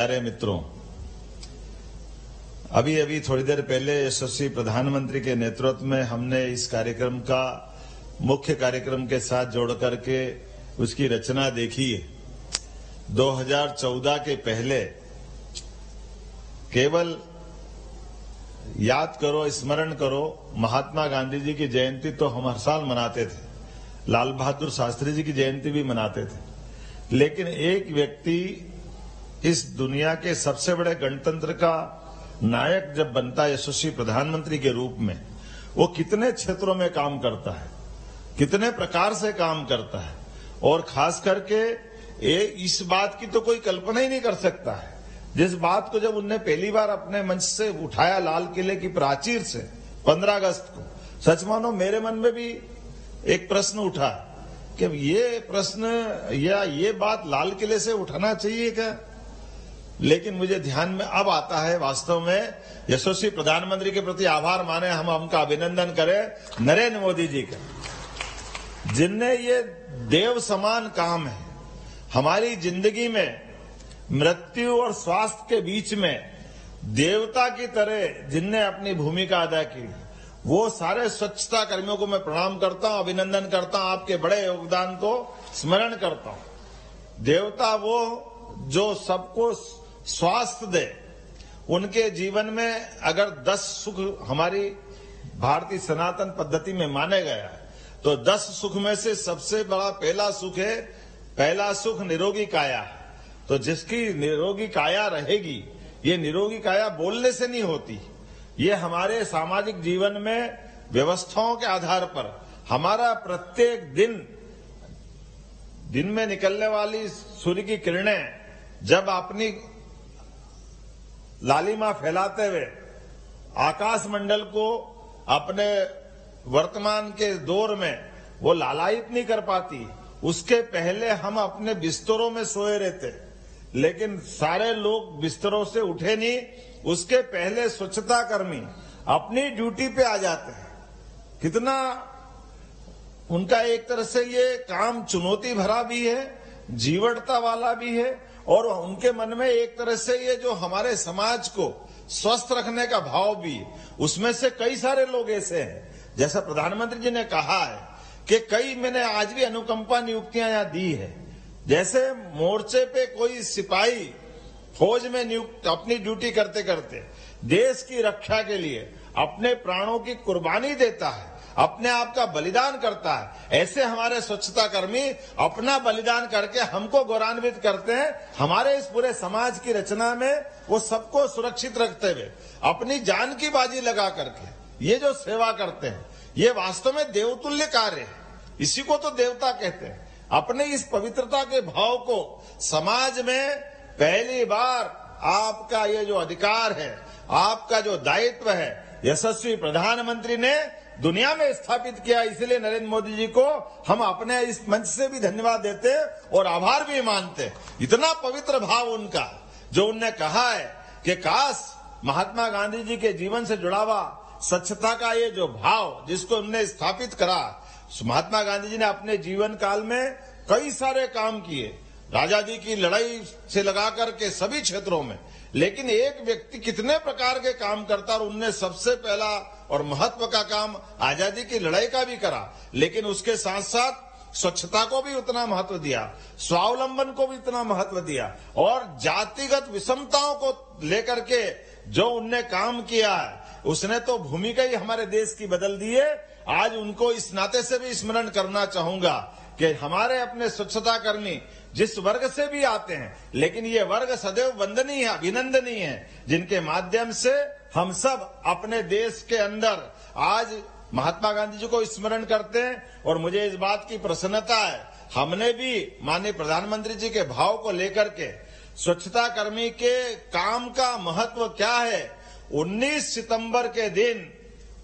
प्यारे मित्रों, अभी अभी थोड़ी देर पहले यशस्वी प्रधानमंत्री के नेतृत्व में हमने इस कार्यक्रम का मुख्य कार्यक्रम के साथ जोड़ करके उसकी रचना देखी है। 2014 के पहले केवल याद करो, स्मरण करो, महात्मा गांधी जी की जयंती तो हम हर साल मनाते थे, लाल बहादुर शास्त्री जी की जयंती भी मनाते थे, लेकिन एक व्यक्ति इस दुनिया के सबसे बड़े गणतंत्र का नायक जब बनता है यशस्वी प्रधानमंत्री के रूप में, वो कितने क्षेत्रों में काम करता है, कितने प्रकार से काम करता है, और खास करके इस बात की तो कोई कल्पना ही नहीं कर सकता है। जिस बात को जब उनने पहली बार अपने मंच से उठाया लाल किले की प्राचीर से 15 अगस्त को, सच मानो मेरे मन में भी एक प्रश्न उठा कि ये प्रश्न या ये बात लाल किले से उठाना चाहिए क्या। लेकिन मुझे ध्यान में अब आता है, वास्तव में यशस्वी प्रधानमंत्री के प्रति आभार माने, हम उनका अभिनंदन करें नरेंद्र मोदी जी का, जिनने ये देव समान काम है हमारी जिंदगी में मृत्यु और स्वास्थ्य के बीच में देवता की तरह जिनने अपनी भूमिका अदा की, वो सारे स्वच्छता कर्मियों को मैं प्रणाम करता हूं, अभिनंदन करता हूं, आपके बड़े योगदान को स्मरण करता हूं। देवता वो जो सबको स्वास्थ्य दे, उनके जीवन में अगर 10 सुख हमारी भारतीय सनातन पद्धति में माने गया है, तो 10 सुख में से सबसे बड़ा पहला सुख है, पहला सुख निरोगी काया है। तो जिसकी निरोगी काया रहेगी, ये निरोगी काया बोलने से नहीं होती, ये हमारे सामाजिक जीवन में व्यवस्थाओं के आधार पर हमारा प्रत्येक दिन में निकलने वाली सूर्य की किरणें जब अपनी लालिमा फैलाते हुए आकाश मंडल को अपने वर्तमान के दौर में वो लालायित नहीं कर पाती, उसके पहले हम अपने बिस्तरों में सोए रहते, लेकिन सारे लोग बिस्तरों से उठे नहीं, उसके पहले स्वच्छता कर्मी अपनी ड्यूटी पे आ जाते हैं। कितना उनका एक तरह से ये काम चुनौती भरा भी है, जीवटता वाला भी है, और उनके मन में एक तरह से ये जो हमारे समाज को स्वस्थ रखने का भाव भी, उसमें से कई सारे लोग ऐसे हैं, जैसा प्रधानमंत्री जी ने कहा है कि कई मैंने आज भी अनुकंपा नियुक्तियां यहां दी है। जैसे मोर्चे पे कोई सिपाही फौज में नियुक्त अपनी ड्यूटी करते करते देश की रक्षा के लिए अपने प्राणों की कुर्बानी देता है, अपने आप का बलिदान करता है, ऐसे हमारे स्वच्छता कर्मी अपना बलिदान करके हमको गौरवान्वित करते हैं। हमारे इस पूरे समाज की रचना में वो सबको सुरक्षित रखते हुए अपनी जान की बाजी लगा करके ये जो सेवा करते हैं, ये वास्तव में देवतुल्य कार्य है। इसी को तो देवता कहते हैं। अपने इस पवित्रता के भाव को समाज में पहली बार आपका ये जो अधिकार है, आपका जो दायित्व है, यशस्वी प्रधानमंत्री ने दुनिया में स्थापित किया। इसलिए नरेंद्र मोदी जी को हम अपने इस मंच से भी धन्यवाद देते और आभार भी मानते। इतना पवित्र भाव उनका, जो उनने कहा है कि काश महात्मा गांधी जी के जीवन से जुड़ा हुआ स्वच्छता का ये जो भाव जिसको उन्होंने स्थापित करा, महात्मा गांधी जी ने अपने जीवन काल में कई सारे काम किए, आजादी की लड़ाई से लगाकर के सभी क्षेत्रों में, लेकिन एक व्यक्ति कितने प्रकार के काम करता, और उनने सबसे पहला और महत्व का काम आजादी की लड़ाई का भी करा, लेकिन उसके साथ साथ स्वच्छता को भी उतना महत्व दिया, स्वावलंबन को भी इतना महत्व दिया, और जातिगत विषमताओं को लेकर के जो उनने काम किया है, उसने तो भूमिका ही हमारे देश की बदल दी है। आज उनको इस नाते से भी स्मरण करना चाहूंगा कि हमारे अपने स्वच्छता कर्मी जिस वर्ग से भी आते हैं, लेकिन ये वर्ग सदैव वंदनीय है, अभिनंदनीय है, जिनके माध्यम से हम सब अपने देश के अंदर आज महात्मा गांधी जी को स्मरण करते हैं। और मुझे इस बात की प्रसन्नता है, हमने भी माननीय प्रधानमंत्री जी के भाव को लेकर के स्वच्छता कर्मी के काम का महत्व क्या है, 19 सितंबर के दिन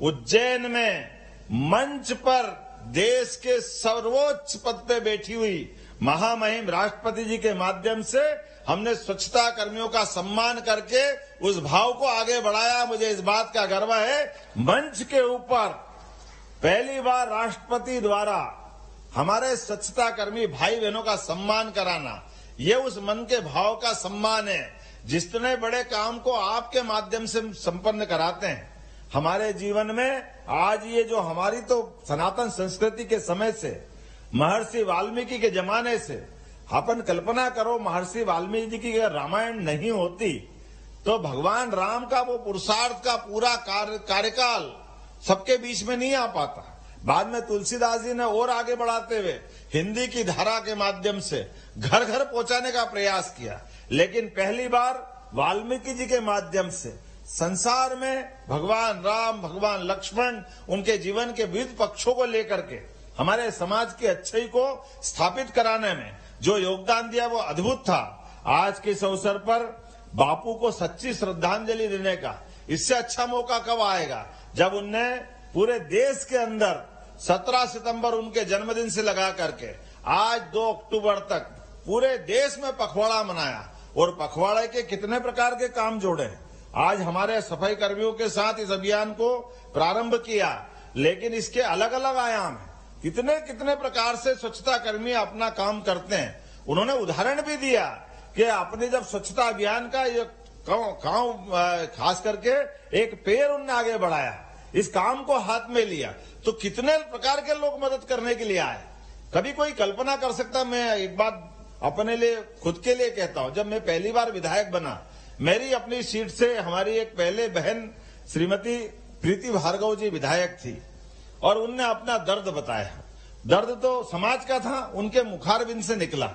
उज्जैन में मंच पर देश के सर्वोच्च पद पे बैठी हुई महामहिम राष्ट्रपति जी के माध्यम से हमने स्वच्छता कर्मियों का सम्मान करके उस भाव को आगे बढ़ाया। मुझे इस बात का गर्व है, मंच के ऊपर पहली बार राष्ट्रपति द्वारा हमारे स्वच्छता कर्मी भाई बहनों का सम्मान कराना, ये उस मन के भाव का सम्मान है जितने बड़े काम को आपके माध्यम से संपन्न कराते हैं हमारे जीवन में, आज ये जो हमारी तो सनातन संस्कृति के समय से, महर्षि वाल्मीकि के जमाने से, अपन कल्पना करो महर्षि वाल्मीकि की अगर रामायण नहीं होती तो भगवान राम का वो पुरुषार्थ का पूरा कार्यकाल सबके बीच में नहीं आ पाता। बाद में तुलसीदास जी ने और आगे बढ़ाते हुए हिंदी की धारा के माध्यम से घर घर पहुंचाने का प्रयास किया, लेकिन पहली बार वाल्मीकि जी के माध्यम से संसार में भगवान राम, भगवान लक्ष्मण, उनके जीवन के विविध पक्षों को लेकर के हमारे समाज की अच्छाई को स्थापित कराने में जो योगदान दिया वो अद्भुत था। आज के इस अवसर पर बापू को सच्ची श्रद्धांजलि देने का इससे अच्छा मौका कब आएगा, जब उनने पूरे देश के अंदर 17 सितंबर उनके जन्मदिन से लगा करके आज 2 अक्टूबर तक पूरे देश में पखवाड़ा मनाया, और पखवाड़े के कितने प्रकार के काम जोड़े। आज हमारे सफाई कर्मियों के साथ इस अभियान को प्रारंभ किया, लेकिन इसके अलग अलग आयाम हैं। कितने कितने प्रकार से स्वच्छता कर्मी अपना काम करते हैं। उन्होंने उदाहरण भी दिया कि अपने जब स्वच्छता अभियान का ये खास करके एक पेड़ उनने आगे बढ़ाया, इस काम को हाथ में लिया, तो कितने प्रकार के लोग मदद करने के लिए आए। कभी कोई कल्पना कर सकता। मैं एक बात अपने लिए, खुद के लिए कहता हूं, जब मैं पहली बार विधायक बना, मेरी अपनी सीट से हमारी एक पहले बहन श्रीमती प्रीति भार्गव जी विधायक थी, और उनने अपना दर्द बताया। दर्द तो समाज का था, उनके मुखारबिंद से निकला।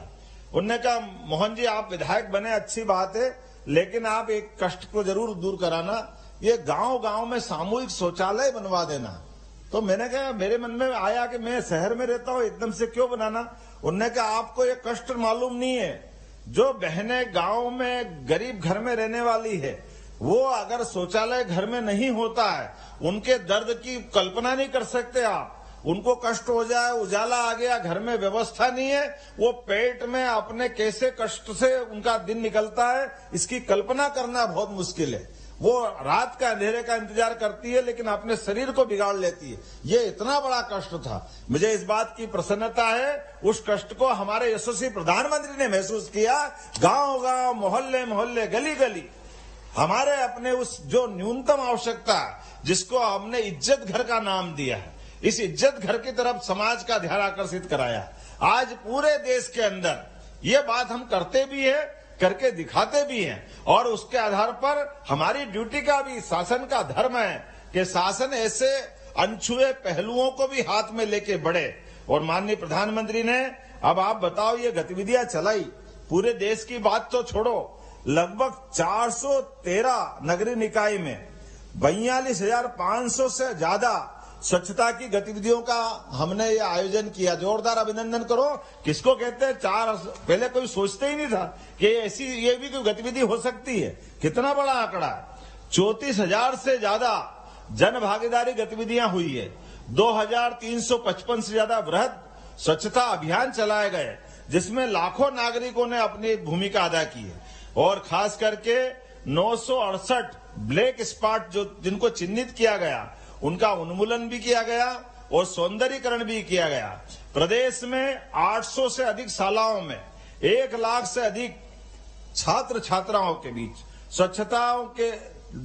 उनने कहा, मोहन जी आप विधायक बने अच्छी बात है, लेकिन आप एक कष्ट को जरूर दूर कराना, ये गांव गांव में सामूहिक शौचालय बनवा देना। तो मैंने कहा, मेरे मन में आया कि मैं शहर में रहता हूं, एकदम से क्यों बनाना। उन्होंने कहा, आपको ये कष्ट मालूम नहीं है, जो बहनें गांव में गरीब घर में रहने वाली है, वो अगर शौचालय घर में नहीं होता है, उनके दर्द की कल्पना नहीं कर सकते आप। उनको कष्ट हो जाए, उजाला आ गया, घर में व्यवस्था नहीं है, वो पेट में अपने कैसे कष्ट से उनका दिन निकलता है, इसकी कल्पना करना बहुत मुश्किल है। वो रात का अंधेरे का इंतजार करती है, लेकिन अपने शरीर को बिगाड़ लेती है। ये इतना बड़ा कष्ट था। मुझे इस बात की प्रसन्नता है, उस कष्ट को हमारे यशस्वी प्रधानमंत्री ने महसूस किया। गांव गांव, मोहल्ले मोहल्ले, गली गली, हमारे अपने उस जो न्यूनतम आवश्यकता, जिसको हमने इज्जत घर का नाम दिया है, इस इज्जत घर की तरफ समाज का ध्यान आकर्षित कराया। आज पूरे देश के अंदर ये बात हम करते भी है, करके दिखाते भी हैं, और उसके आधार पर हमारी ड्यूटी का भी, शासन का धर्म है कि शासन ऐसे अनछुए पहलुओं को भी हाथ में लेके बढ़े। और माननीय प्रधानमंत्री ने, अब आप बताओ, ये गतिविधियां चलाई, पूरे देश की बात तो छोड़ो, लगभग 413 नगरीय निकाय में 42,500 से ज्यादा स्वच्छता की गतिविधियों का हमने ये आयोजन किया। जोरदार अभिनंदन करो। किसको कहते हैं पहले कोई सोचते ही नहीं था कि ऐसी ये भी कोई गतिविधि हो सकती है। कितना बड़ा आंकड़ा है। 34,000 से ज्यादा जन भागीदारी गतिविधियां हुई है। 2,355 से ज्यादा वृहद स्वच्छता अभियान चलाए गए, जिसमें लाखों नागरिकों ने अपनी भूमिका अदा की है। और खास करके 968 ब्लैक स्पॉट जिनको चिन्हित किया गया, उनका उन्मूलन भी किया गया और सौंदर्यीकरण भी किया गया। प्रदेश में 800 से अधिक शालाओं में 1 लाख से अधिक छात्र छात्राओं के बीच स्वच्छताओं के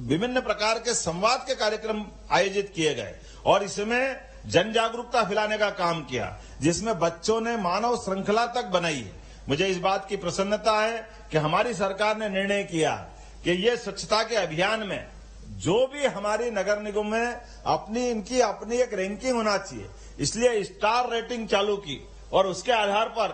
विभिन्न प्रकार के संवाद के कार्यक्रम आयोजित किए गए, और इसमें जन जागरूकता फैलाने का काम किया, जिसमें बच्चों ने मानव श्रृंखला तक बनाई है। मुझे इस बात की प्रसन्नता है कि हमारी सरकार ने निर्णय किया कि ये स्वच्छता के अभियान में जो भी हमारी नगर निगम में इनकी अपनी एक रैंकिंग होना चाहिए, इसलिए स्टार रेटिंग चालू की, और उसके आधार पर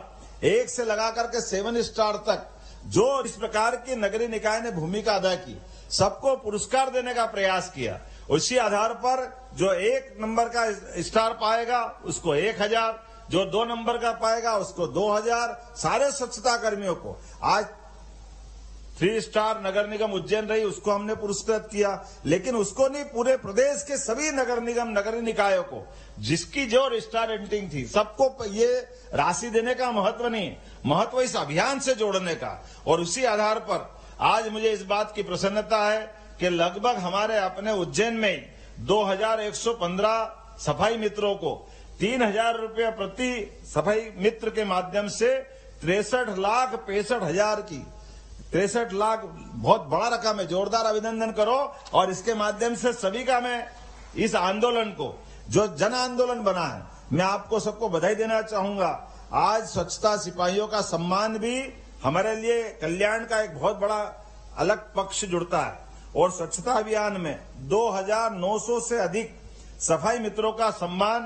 1 से लगा करके 7 स्टार तक जो इस प्रकार की नगरीय निकाय ने भूमिका अदा की, सबको पुरस्कार देने का प्रयास किया। उसी आधार पर जो 1 नंबर का स्टार पाएगा उसको 1,000, जो 2 नंबर का पाएगा उसको 2,000। सारे स्वच्छता कर्मियों को आज 3 स्टार नगर निगम उज्जैन रही, उसको हमने पुरस्कृत किया, लेकिन उसको नहीं, पूरे प्रदेश के सभी नगर निगम नगरीय निकायों को, जिसकी जो स्टार रेटिंग थी, सबको ये राशि देने का महत्व नहीं, महत्व इस अभियान से जोड़ने का। और उसी आधार पर आज मुझे इस बात की प्रसन्नता है कि लगभग हमारे अपने उज्जैन में 2,115 सफाई मित्रों को 3,000 रुपये प्रति सफाई मित्र के माध्यम से 63,65,000 की 63 लाख बहुत बड़ा रकम है, जोरदार अभिनंदन करो। और इसके माध्यम से सभी का मैं इस आंदोलन को जो जन आंदोलन बना है, मैं आपको सबको बधाई देना चाहूंगा। आज स्वच्छता सिपाहियों का सम्मान भी हमारे लिए कल्याण का एक बहुत बड़ा अलग पक्ष जुड़ता है। और स्वच्छता अभियान में 2900 से अधिक सफाई मित्रों का सम्मान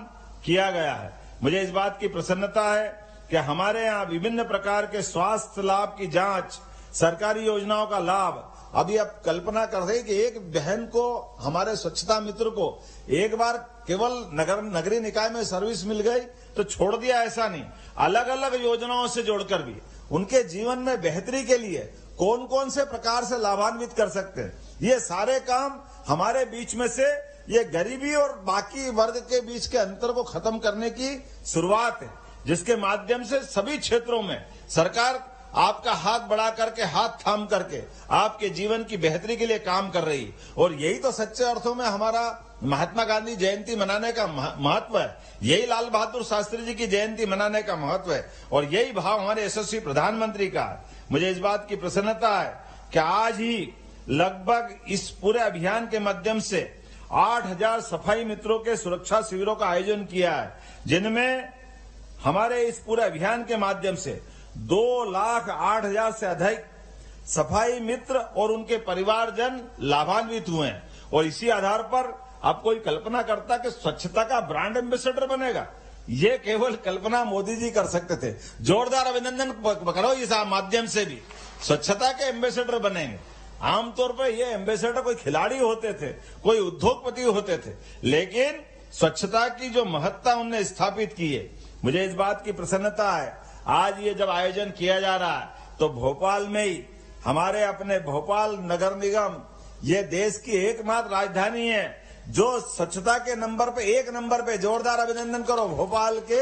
किया गया है। मुझे इस बात की प्रसन्नता है कि हमारे यहाँ विभिन्न प्रकार के स्वास्थ्य लाभ की जांच, सरकारी योजनाओं का लाभ, अभी आप कल्पना कर रहे हैं कि एक बहन को, हमारे स्वच्छता मित्र को एक बार केवल नगरीय निकाय में सर्विस मिल गई तो छोड़ दिया, ऐसा नहीं। अलग अलग योजनाओं से जोड़कर भी उनके जीवन में बेहतरी के लिए कौन कौन से प्रकार से लाभान्वित कर सकते हैं, ये सारे काम हमारे बीच में से ये गरीबी और बाकी वर्ग के बीच के अंतर को खत्म करने की शुरुआत है, जिसके माध्यम से सभी क्षेत्रों में सरकार आपका हाथ बढ़ा करके, हाथ थाम करके आपके जीवन की बेहतरी के लिए काम कर रही है। और यही तो सच्चे अर्थों में हमारा महात्मा गांधी जयंती मनाने का महत्व है, यही लाल बहादुर शास्त्री जी की जयंती मनाने का महत्व है, और यही भाव हमारे यशस्वी प्रधानमंत्री का है। मुझे इस बात की प्रसन्नता है कि आज ही लगभग इस पूरे अभियान के माध्यम से 8000 सफाई मित्रों के सुरक्षा शिविरों का आयोजन किया है, जिनमें हमारे इस पूरे अभियान के माध्यम से 2,08,000 से अधिक सफाई मित्र और उनके परिवारजन लाभान्वित हुए हैं। और इसी आधार पर आप कोई कल्पना करता कि स्वच्छता का ब्रांड एम्बेसडर बनेगा, ये केवल कल्पना मोदी जी कर सकते थे। जोरदार अभिनंदन करो इस माध्यम से भी स्वच्छता के एम्बेसडर बनेंगे। आमतौर पर ये एम्बेसडर कोई खिलाड़ी होते थे, कोई उद्योगपति होते थे, लेकिन स्वच्छता की जो महत्ता उनने स्थापित की है, मुझे इस बात की प्रसन्नता है। आज ये जब आयोजन किया जा रहा है तो भोपाल में ही हमारे अपने भोपाल नगर निगम, ये देश की एकमात्र राजधानी है जो स्वच्छता के नंबर पे 1 नंबर पे, जोरदार अभिनंदन करो भोपाल के,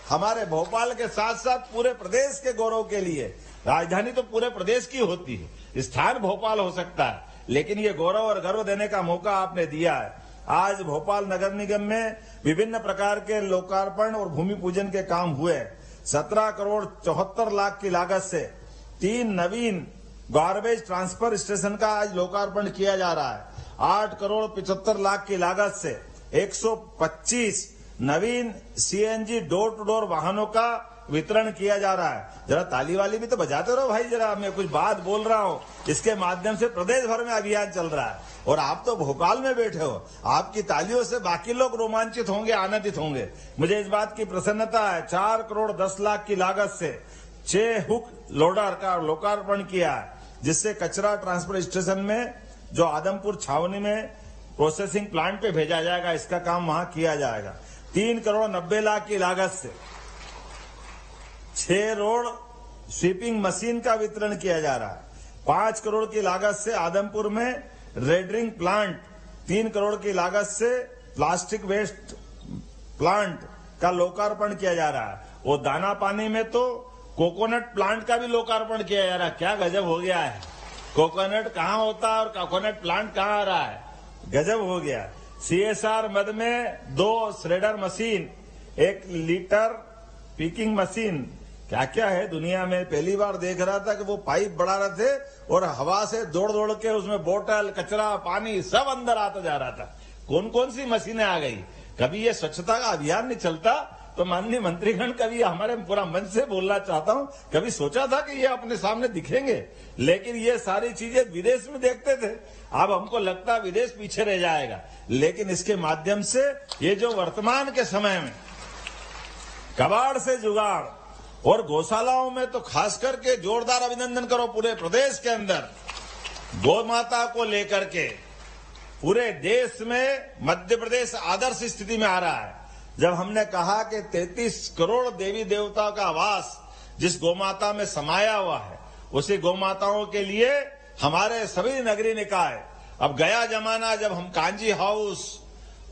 हमारे भोपाल के साथ साथ पूरे प्रदेश के गौरव के लिए। राजधानी तो पूरे प्रदेश की होती है, स्थान भोपाल हो सकता है, लेकिन ये गौरव और गर्व देने का मौका आपने दिया है। आज भोपाल नगर निगम में विभिन्न प्रकार के लोकार्पण और भूमि पूजन के काम हुए। 17 करोड़ 74 लाख की लागत से 3 नवीन गार्बेज ट्रांसफर स्टेशन का आज लोकार्पण किया जा रहा है। 8 करोड़ 75 लाख की लागत से 125 नवीन सीएनजी डोर टू डोर वाहनों का वितरण किया जा रहा है। जरा ताली वाली भी तो बजाते रहो भाई, जरा मैं कुछ बात बोल रहा हूँ। इसके माध्यम से प्रदेश भर में अभियान चल रहा है और आप तो भोपाल में बैठे हो, आपकी तालियों से बाकी लोग रोमांचित होंगे, आनंदित होंगे। मुझे इस बात की प्रसन्नता है। 4 करोड़ 10 लाख की लागत से 6 हुक लोडर का लोकार्पण किया है, जिससे कचरा ट्रांसफर स्टेशन में जो आदमपुर छावनी में प्रोसेसिंग प्लांट पे भेजा जाएगा, इसका काम वहां किया जाएगा। 3 करोड़ 90 लाख की लागत से 6 रोड स्वीपिंग मशीन का वितरण किया जा रहा है। 5 करोड़ की लागत से आदमपुर में रेडरिंग प्लांट, 3 करोड़ की लागत से प्लास्टिक वेस्ट प्लांट का लोकार्पण किया जा रहा है। और दाना पानी में तो कोकोनट प्लांट का भी लोकार्पण किया जा रहा है। क्या गजब हो गया है, कोकोनट कहाँ होता है और कोकोनट प्लांट कहाँ आ रहा है, गजब हो गया। सीएसआर मद में 2 shredder machine, 1 litre picking machine, क्या क्या है दुनिया में। पहली बार देख रहा था कि वो पाइप बढ़ा रहे थे और हवा से दौड़ दौड़ के उसमें बोतल, कचरा, पानी सब अंदर आता जा रहा था। कौन कौन सी मशीनें आ गई। कभी ये स्वच्छता का अभियान नहीं चलता तो माननीय मंत्रीगण, कभी हमारे पूरा मन से बोलना चाहता हूं, कभी सोचा था कि ये अपने सामने दिखेंगे, लेकिन ये सारी चीजें विदेश में देखते थे। अब हमको लगता है विदेश पीछे रह जाएगा, लेकिन इसके माध्यम से ये जो वर्तमान के समय में कबाड़ से जुगाड़ और गौशालाओं में तो खास करके जोरदार अभिनंदन करो पूरे प्रदेश के अंदर गौ माता को लेकर के पूरे देश में मध्य प्रदेश आदर्श स्थिति में आ रहा है। जब हमने कहा कि 33 करोड़ देवी देवताओं का आवास जिस गौ माता में समाया हुआ है, उसी गौ माताओं के लिए हमारे सभी नगरीय निकाय, अब गया जमाना जब हम कांजी हाउस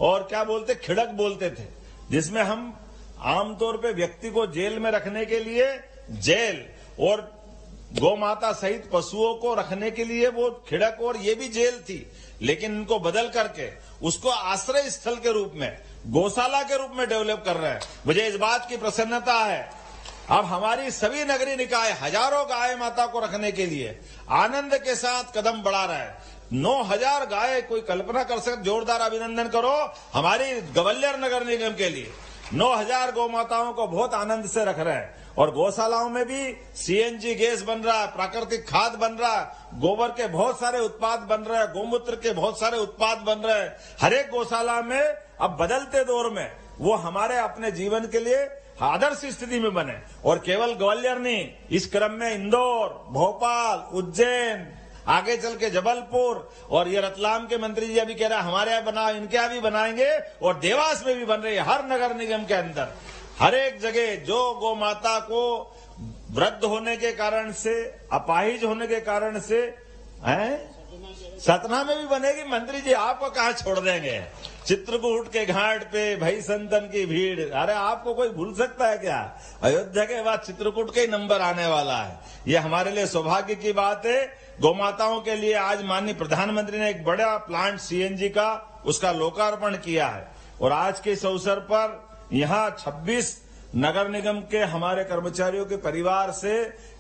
और क्या बोलते खिड़क बोलते थे, जिसमें हम आमतौर पे व्यक्ति को जेल में रखने के लिए जेल और गौ माता सहित पशुओं को रखने के लिए वो खिड़क और ये भी जेल थी, लेकिन इनको बदल करके उसको आश्रय स्थल के रूप में, गौशाला के रूप में डेवलप कर रहे हैं। मुझे इस बात की प्रसन्नता है अब हमारी सभी नगरीय निकाय हजारों गाय माता को रखने के लिए आनंद के साथ कदम बढ़ा रहा है। 9000 गाय, कोई कल्पना कर सकते, जोरदार अभिनंदन करो हमारी ग्वालियर नगर निगम के लिए। 9000 गौ माताओं को बहुत आनंद से रख रहे हैं। और गौशालाओं में भी सीएनजी गैस बन रहा है, प्राकृतिक खाद बन रहा है, गोबर के बहुत सारे उत्पाद बन रहे हैं, गोमूत्र के बहुत सारे उत्पाद बन रहे हैं। हर एक गौशाला में अब बदलते दौर में वो हमारे अपने जीवन के लिए आदर्श स्थिति में बने। और केवल ग्वालियर नहीं, इस क्रम में इंदौर, भोपाल, उज्जैन, आगे चल के जबलपुर, और ये रतलाम के मंत्री जी अभी कह रहे हैं हमारे यहाँ बना, इनके यहाँ भी बनाएंगे, और देवास में भी बन रही है। हर नगर निगम के अंदर हर एक जगह जो गौ माता को वृद्ध होने के कारण से, अपाहिज होने के कारण से, सतना में भी बनेगी। मंत्री जी आपको कहाँ छोड़ देंगे? चित्रकूट के घाट पे भई संतन की भीड़, अरे आपको कोई भूल सकता है क्या? अयोध्या के बाद चित्रकूट के ही नंबर आने वाला है। ये हमारे लिए सौभाग्य की बात है। गौ माताओं के लिए आज माननीय प्रधानमंत्री ने एक बड़ा प्लांट सीएनजी का उसका लोकार्पण किया है। और आज के इस अवसर पर यहाँ 26 नगर निगम के हमारे कर्मचारियों के परिवार से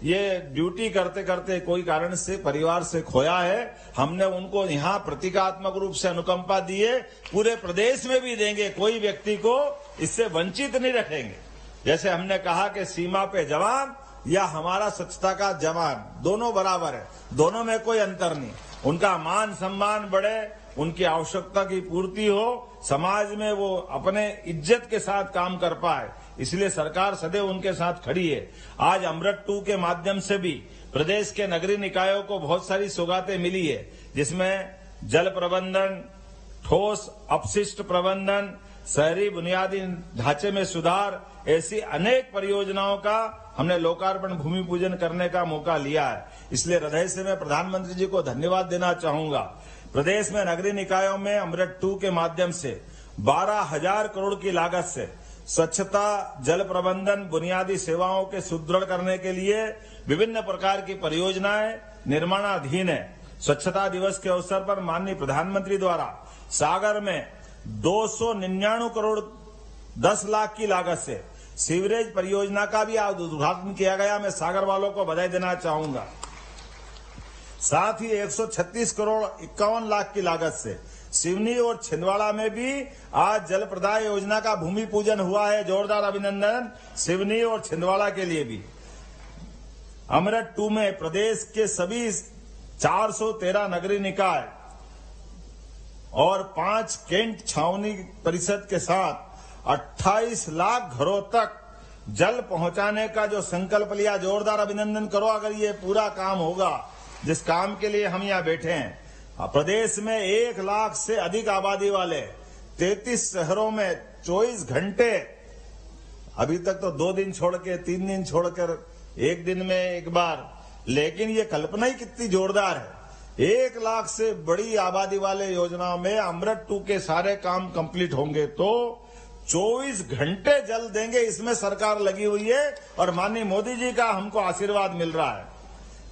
ये ड्यूटी करते करते कोई कारण से परिवार से खोया है। हमने उनको यहाँ प्रतीकात्मक रूप से अनुकंपा दिए, पूरे प्रदेश में भी देंगे, कोई व्यक्ति को इससे वंचित नहीं रखेंगे। जैसे हमने कहा कि सीमा पे जवान या हमारा स्वच्छता का जवान, दोनों बराबर है, दोनों में कोई अंतर नहीं। उनका मान सम्मान बढ़े, उनकी आवश्यकता की पूर्ति हो, समाज में वो अपने इज्जत के साथ काम कर पाए, इसलिए सरकार सदैव उनके साथ खड़ी है। आज अमृत 2 के माध्यम से भी प्रदेश के नगरीय निकायों को बहुत सारी सौगातें मिली है, जिसमें जल प्रबंधन, ठोस अपशिष्ट प्रबंधन, शहरी बुनियादी ढांचे में सुधार, ऐसी अनेक परियोजनाओं का हमने लोकार्पण भूमि पूजन करने का मौका लिया है। इसलिए हृदय से मैं प्रधानमंत्री जी को धन्यवाद देना चाहूंगा। प्रदेश में नगरीय निकायों में अमृत 2 के माध्यम से 12,000 करोड़ की लागत से स्वच्छता, जल प्रबंधन, बुनियादी सेवाओं के सुदृढ़ करने के लिए विभिन्न प्रकार की परियोजनाएं निर्माणाधीन है। स्वच्छता दिवस के अवसर पर माननीय प्रधानमंत्री द्वारा सागर में 299 करोड़ 10 लाख की लागत से सीवरेज परियोजना का भी आज उद्घाटन किया गया। मैं सागर वालों को बधाई देना चाहूंगा। साथ ही 136 करोड़ 51 लाख की लागत से सिवनी और छिंदवाड़ा में भी आज जल प्रदाय योजना का भूमि पूजन हुआ है। जोरदार अभिनंदन सिवनी और छिंदवाड़ा के लिए भी। अमृत 2 में प्रदेश के सभी 413 नगरीय निकाय और 5 कैंट छावनी परिषद के साथ 28 लाख घरों तक जल पहुंचाने का जो संकल्प लिया, जोरदार अभिनंदन करो अगर ये पूरा काम होगा जिस काम के लिए हम यहाँ बैठे हैं। प्रदेश में 1 लाख से अधिक आबादी वाले 33 शहरों में 24 घंटे, अभी तक तो 2 दिन छोड़ के 3 दिन छोड़कर 1 दिन में एक बार, लेकिन ये कल्पना ही कितनी जोरदार है। 1 लाख से बड़ी आबादी वाले योजनाओं में अमृत 2 के सारे काम कंप्लीट होंगे तो 24 घंटे जल देंगे, इसमें सरकार लगी हुई है और माननीय मोदी जी का हमको आशीर्वाद मिल रहा है।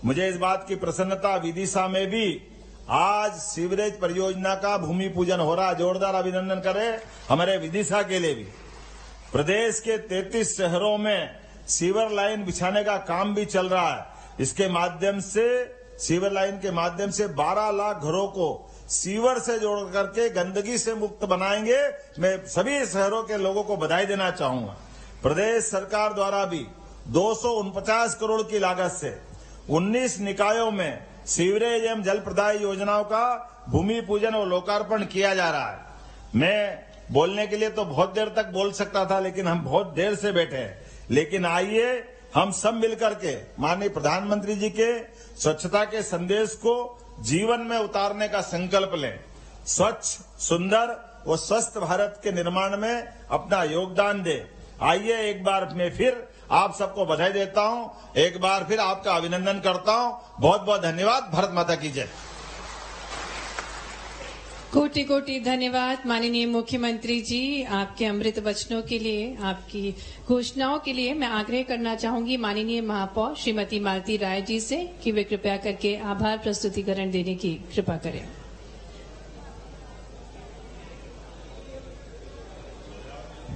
मुझे इस बात की प्रसन्नता, विदिशा में भी आज सीवरेज परियोजना का भूमि पूजन हो रहा है। जोरदार अभिनंदन करें हमारे विदिशा के लिए भी। प्रदेश के 33 शहरों में सीवर लाइन बिछाने का काम भी चल रहा है। इसके माध्यम से, सीवर लाइन के माध्यम से 12 लाख घरों को सीवर से जोड़ करके गंदगी से मुक्त बनाएंगे। मैं सभी शहरों के लोगों को बधाई देना चाहूंगा। प्रदेश सरकार द्वारा भी 249 करोड़ की लागत से 19 निकायों में सीवरेज एवं जल प्रदाय योजनाओं का भूमि पूजन और लोकार्पण किया जा रहा है। मैं बोलने के लिए तो बहुत देर तक बोल सकता था, लेकिन हम बहुत देर से बैठे हैं। लेकिन आइए हम सब मिलकर के माननीय प्रधानमंत्री जी के स्वच्छता के संदेश को जीवन में उतारने का संकल्प लें। स्वच्छ, सुंदर और स्वस्थ भारत के निर्माण में अपना योगदान दें। आइए एक बार मैं फिर आप सबको बधाई देता हूं, एक बार फिर आपका अभिनंदन करता हूं। बहुत बहुत धन्यवाद। भारत माता की जय। कोटि कोटि धन्यवाद माननीय मुख्यमंत्री जी, आपके अमृत वचनों के लिए, आपकी घोषणाओं के लिए। मैं आग्रह करना चाहूंगी माननीय महापौर श्रीमती मालती राय जी से कि वे कृपया करके आभार प्रस्तुतिकरण देने की कृपा करें।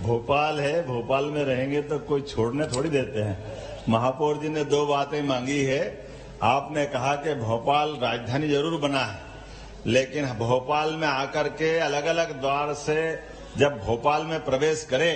भोपाल है, भोपाल में रहेंगे तो कोई छोड़ने थोड़ी देते हैं। महापौर जी ने 2 बातें मांगी है। आपने कहा कि भोपाल राजधानी जरूर बना है, लेकिन भोपाल में आकर के अलग अलग द्वार से जब भोपाल में प्रवेश करे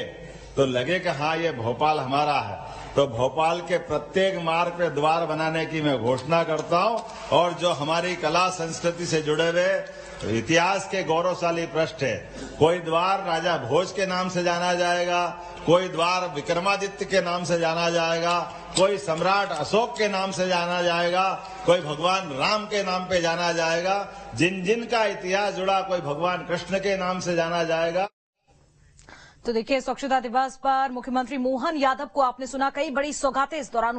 तो लगे कि हाँ ये भोपाल हमारा है। तो भोपाल के प्रत्येक मार्ग पे द्वार बनाने की मैं घोषणा करता हूं, और जो हमारी कला संस्कृति से जुड़े हुए इतिहास के गौरवशाली पृष्ठ है, कोई द्वार राजा भोज के नाम से जाना जाएगा, कोई द्वार विक्रमादित्य के नाम से जाना जाएगा, कोई सम्राट अशोक के नाम से जाना जाएगा, कोई भगवान राम के नाम पे जाना जाएगा, जिन जिन का इतिहास जुड़ा कोई भगवान कृष्ण के नाम से जाना जाएगा। तो देखिए, स्वच्छता दिवस पर मुख्यमंत्री मोहन यादव को आपने सुना, कई बड़ी सौगातें इस दौरान